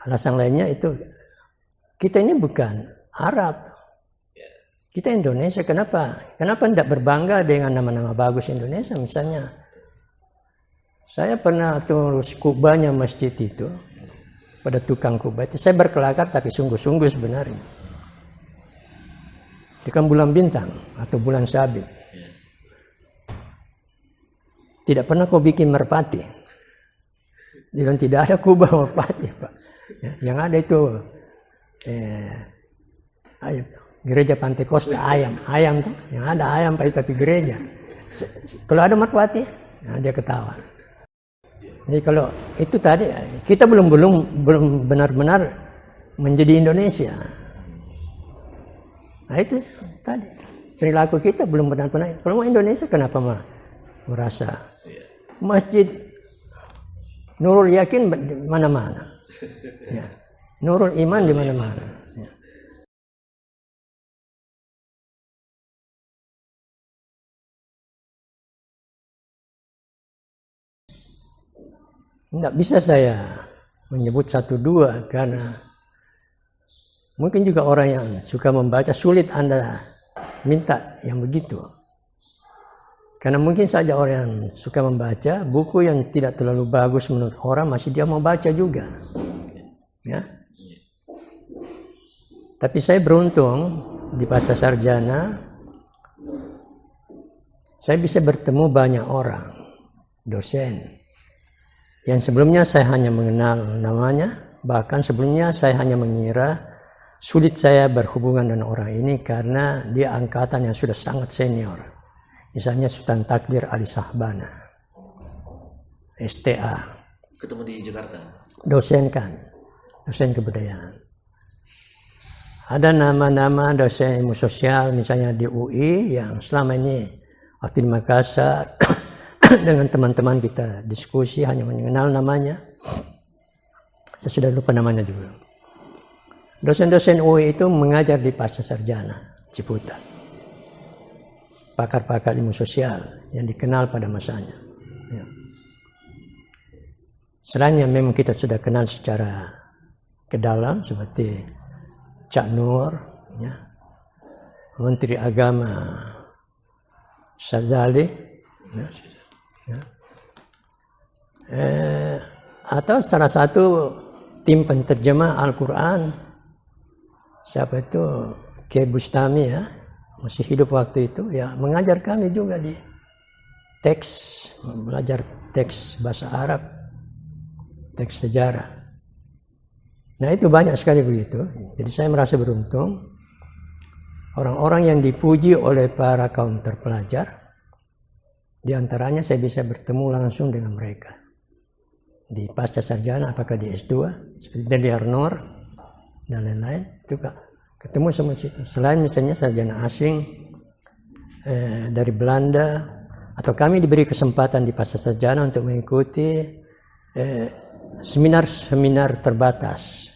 Alasan lainnya itu, kita ini bukan Arab. Kita Indonesia, kenapa? Kenapa tidak berbangga dengan nama-nama bagus Indonesia? Misalnya, saya pernah terus kubahnya masjid itu, pada tukang kubah itu, saya berkelakar tapi sungguh-sungguh sebenarnya. Itu kan bulan bintang atau bulan sabit. Tidak pernah kau bikin merpati. Dan tidak ada kubah merpati, Pak. Yang ada itu gereja Pantekosta ayam tuh. Yang ada ayam Pak, tapi gereja. Kalau ada merpati, nah dia ketawa. Jadi kalau itu tadi kita belum benar-benar menjadi Indonesia. Nah itu tadi perilaku kita belum benar-benar. Kalau mau Indonesia kenapa merasa masjid Nurul Yakin di mana-mana, ya. Nurul Iman di mana-mana. Ya. Tidak bisa saya menyebut satu dua karena mungkin juga orang yang suka membaca sulit Anda minta yang begitu. Karena mungkin saja orang yang suka membaca buku yang tidak terlalu bagus menurut orang masih dia mau baca juga. Ya. Tapi saya beruntung di Pasca Sarjana saya bisa bertemu banyak orang, dosen. Yang sebelumnya saya hanya mengenal namanya, bahkan sebelumnya saya hanya mengira sulit saya berhubungan dengan orang ini karena dia angkatan yang sudah sangat senior. Misalnya Sultan Takdir Ali Sahbana, STA. Ketemu di Jakarta? Dosen kan, dosen kebudayaan. Ada nama-nama dosen ilmu sosial misalnya di UI yang selama ini waktu di Makassar dengan teman-teman kita diskusi hanya mengenal namanya. Saya sudah lupa namanya juga. Dosen-dosen UI itu mengajar di Pasca Sarjana Ciputat. Pakar-pakar ilmu sosial yang dikenal pada masanya. Ya. Selain yang memang kita sudah kenal secara ke dalam seperti Cak Nur, ya, Menteri Agama Syazali, ya. Ya. Atau salah satu tim penterjemah Al-Quran, siapa itu, Kiai Bustami, ya, masih hidup waktu itu, ya, mengajar kami juga di teks, belajar teks bahasa Arab, teks sejarah. Nah itu banyak sekali begitu. Jadi saya merasa beruntung, orang-orang yang dipuji oleh para kaum terpelajar, di antaranya saya bisa bertemu langsung dengan mereka. Di Pasca Sarjana, apakah di S2, seperti Deli Arnor, dan lain-lain, itu ketemu sama situ. Selain misalnya sarjana asing dari Belanda, atau kami diberi kesempatan di Pasca Sarjana untuk mengikuti seminar-seminar terbatas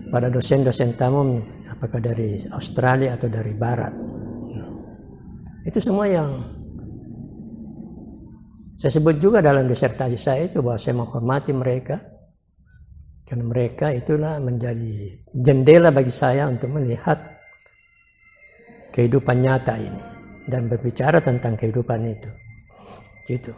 pada dosen-dosen tamu, apakah dari Australia atau dari Barat. Itu semua yang saya sebut juga dalam disertasi saya itu, bahwa saya menghormati mereka karena mereka itulah menjadi jendela bagi saya untuk melihat kehidupan nyata ini dan berbicara tentang kehidupan itu. Gitu.